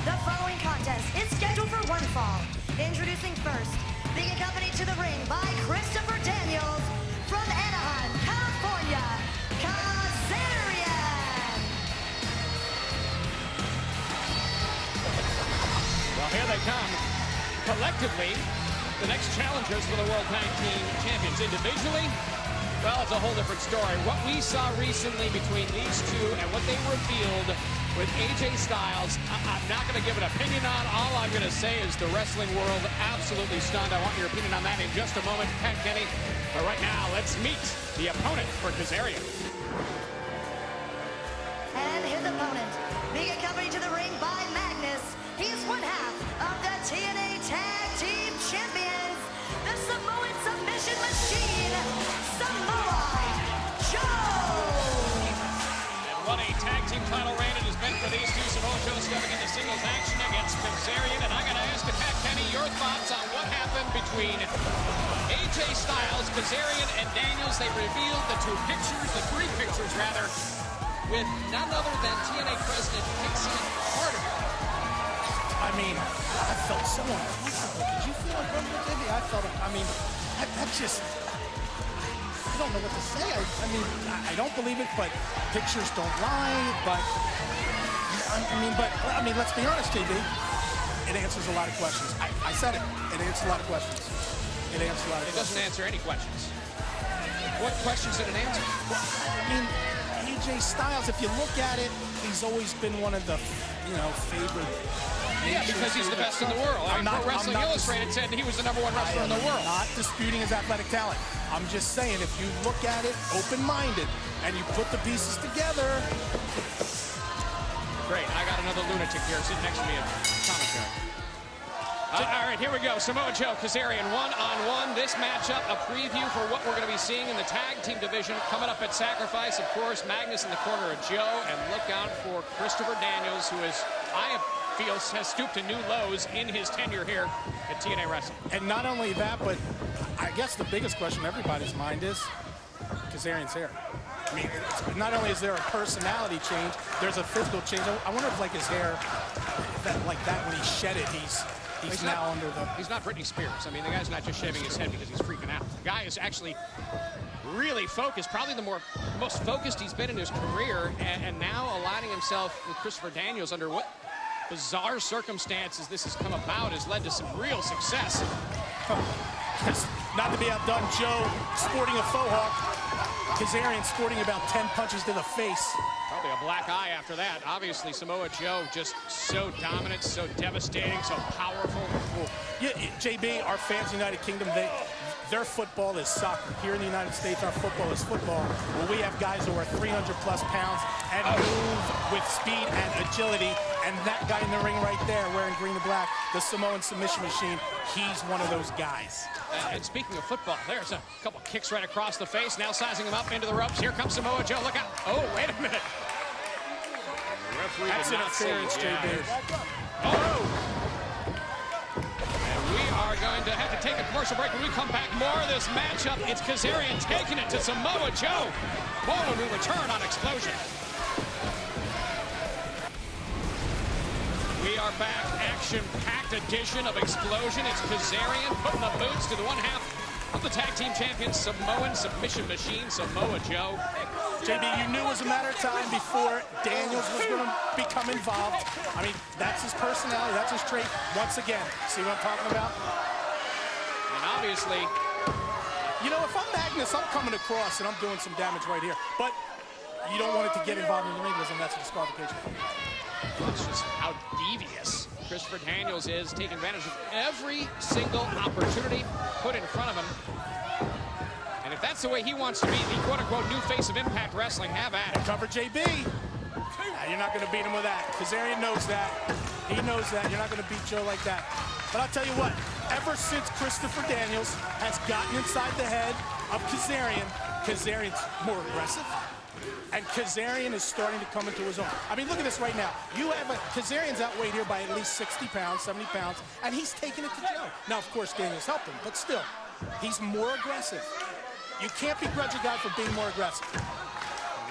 The following contest is scheduled for one fall. Introducing first, being accompanied to the ring by Christopher Daniels from Anaheim, California, Kazarian. Well, here they come. Collectively, the next challengers for the World Tag Team Champions. Individually, well, it's a whole different story. What we saw recently between these two and what they revealed with AJ Styles, I'm not going to give an opinion on. All I'm going to say is the wrestling world absolutely stunned. I want your opinion on that in just a moment, Pat Kenny. But right now, let's meet the opponent for Kazarian. And his opponent, being accompanied to the ring by Magnus. He's one half of the TNA Tag Team Champions, the Samoan Submission Machine, Samoa Joe. And what a tag team title reign it has been for these two. Samoa Joe stepping into singles action against Kazarian. And I got to ask you, Pat Kenny, your thoughts on what happened between AJ Styles, Kazarian, and Daniels. They revealed the three pictures rather, with none other than TNA President Dixie Carter. I mean, I felt so uncomfortable. Did you feel uncomfortable, Jimmy? I felt, I mean, that just, I don't know what to say. I mean, I don't believe it, but pictures don't lie. But, I mean, let's be honest, JB. It answers a lot of questions. I said it. It answers a lot of questions. It answers a lot of questions. It doesn't answer any questions. What questions did it answer? Well, I mean, AJ Styles, if you look at it, he's always been one of the, favorite. Yeah, because he's the best in the world. I mean, Pro Wrestling Illustrated said he was the #1 wrestler in the world. I'm not disputing his athletic talent. I'm just saying, if you look at it open-minded and you put the pieces together. Great. I got another lunatic here sitting next to me in commentary. All right, here we go. Samoa Joe, Kazarian, one-on-one. This matchup, a preview for what we're going to be seeing in the tag team division coming up at Sacrifice. Of course, Magnus in the corner of Joe, and look out for Christopher Daniels, who is, has stooped to new lows in his tenure here at TNA Wrestling. And not only that, but I guess the biggest question in everybody's mind is Kazarian's hair. I mean, not only is there a personality change, there's a physical change. I wonder if, like, his hair, like that, when he shed it, he's now under the... He's not Britney Spears. I mean, the guy's not just shaving his head because he's freaking out. The guy is actually really focused, probably the most focused he's been in his career, and now aligning himself with Christopher Daniels under what bizarre circumstances this has come about has led to some real success. Not to be outdone, Joe sporting a faux hawk. Kazarian sporting about 10 punches to the face. Probably a black eye after that. Obviously, Samoa Joe just so dominant, so devastating, so powerful. Yeah, JB, our fans in the United Kingdom, their football is soccer. Here in the United States, our football is football. Well, we have guys who are 300-plus pounds and move with speed and agility. And that guy in the ring right there, wearing green and black, the Samoan Submission Machine, he's one of those guys. And speaking of football, there's a couple kicks right across the face. Now sizing him up into the ropes. Here comes Samoa Joe. Look out. Oh, wait a minute. The referee That's interference, JB. Oh! And we are going to have to take a commercial break. When we come back, more of this matchup. It's Kazarian taking it to Samoa Joe. More when we return on Xplosion. We are back. Action-packed edition of Xplosion. It's Kazarian putting the boots to the one half of the tag team champions, Samoan Submission Machine, Samoa Joe. JB, you knew it was a matter of time before Daniels was going to become involved. I mean, that's his personality, that's his trait. Once again, see what I'm talking about? And obviously, if I'm Magnus, I'm coming across and I'm doing some damage right here. But you don't want it to get involved in the ring, and that's a disqualification. That's just how devious Christopher Daniels is, taking advantage of every single opportunity put in front of him. And if that's the way he wants to be the quote-unquote new face of Impact Wrestling, have at it. Cover JB. You're not going to beat him with that. Kazarian knows that. He knows that. You're not going to beat Joe like that. But I'll tell you what, ever since Christopher Daniels has gotten inside the head of Kazarian, Kazarian's more aggressive. And Kazarian is starting to come into his own. I mean, look at this right now. You have Kazarian's outweighed here by at least 60 pounds, 70 pounds, and he's taking it to Joe. Now, of course, Daniels helped him, but still, he's more aggressive. You can't begrudge a guy for being more aggressive.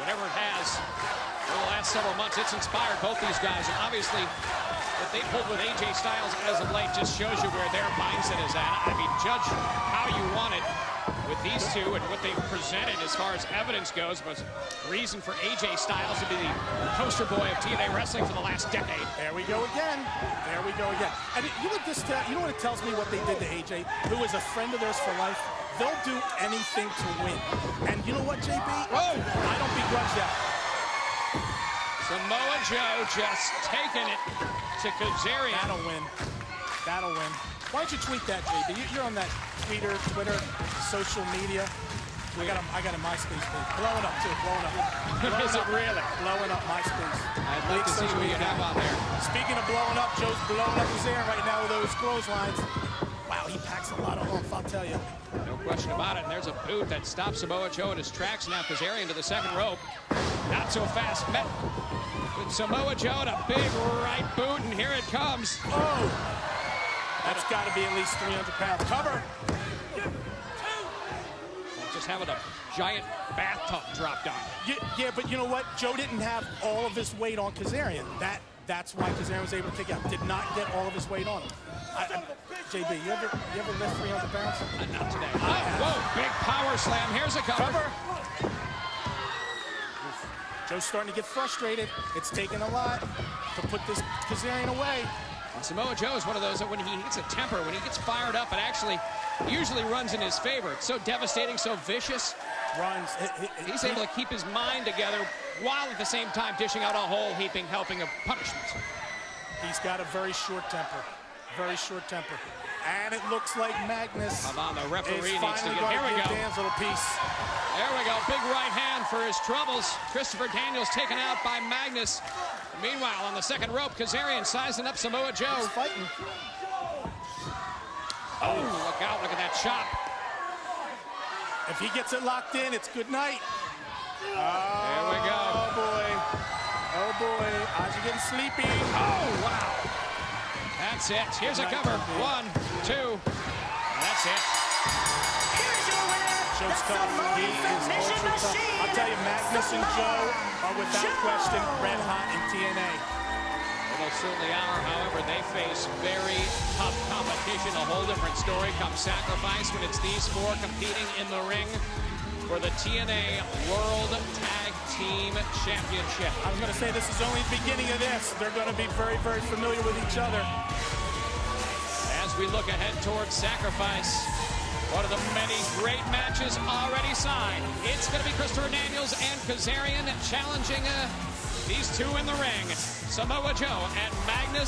Whatever it has over the last several months. It's inspired both these guys, and obviously what they pulled with AJ Styles as of late just shows you where their mindset is at. I mean, judge how you want it with these two and what they've presented as far as evidence goes, was reason for AJ Styles to be the poster boy of TNA wrestling for the last decade. There we go again. There we go again. And you know what it tells me what they did to AJ, who is a friend of theirs for life? They'll do anything to win. And you know what, JB? Oh! I don't begrudge that. Samoa Joe just taking it to Kazarian. That'll win. That'll win. Why don't you tweet that, JB? You're on that Twitter, social media. I got a MySpace page. Blowing up, too. Blowing up. Is it really? Blowing up MySpace. I'd like to see what you have on there. Speaking of blowing up, Joe's blowing up his air right now with those clotheslines. Wow, he packs a lot of oomph, I'll tell you. No question about it. And there's a boot that stops Samoa Joe in his tracks. Now Kazarian to the second rope. Not so fast. Met with Samoa Joe and a big right boot, and here it comes. Oh! That's got to be at least 300 pounds. Cover! Just having a giant bathtub dropped on. Yeah, but you know what? Joe didn't have all of his weight on Kazarian. That's why Kazarian was able to take out. Did not get all of his weight on him. JB, you ever lift 300 pounds? Not today. Whoa, big power slam. Here's a cover. Joe's starting to get frustrated. It's taken a lot to put this Kazarian away. And Samoa Joe is one of those that when he gets a temper, when he gets fired up, it actually usually runs in his favor. It's so devastating, so vicious. Runs. He's able to keep his mind together while at the same time dishing out a whole heaping helping of punishments. He's got a very short temper. Very short temper. And it looks like Magnus on the referee is needs to finally get. Here going we to go. give Dan's little piece. There we go. Big right hand for his troubles. Christopher Daniels taken out by Magnus. Meanwhile, on the second rope, Kazarian sizing up Samoa Joe. He's fighting. Oh, look out. Look at that chop. If he gets it locked in, it's good night. There we go. Oh, boy. Oh, boy. Eyes are getting sleepy. Oh, wow. That's it. Here's a cover. 1, 2. That's it. Here's your winner, Joe's the tough. Samoan He is submission ultra tough. machine. I'll tell you, Magnus and Joe are without question red hot in TNA. Well, they certainly are. However, they face very tough competition. A whole different story comes Sacrifice when it's these four competing in the ring for the TNA World Tag Team Championship. I was going to say, this is only the beginning of this. They're going to be very, very familiar with each other. As we look ahead towards Sacrifice, one of the many great matches already signed. It's going to be Christopher Daniels and Kazarian challenging these two in the ring. Samoa Joe and Magnus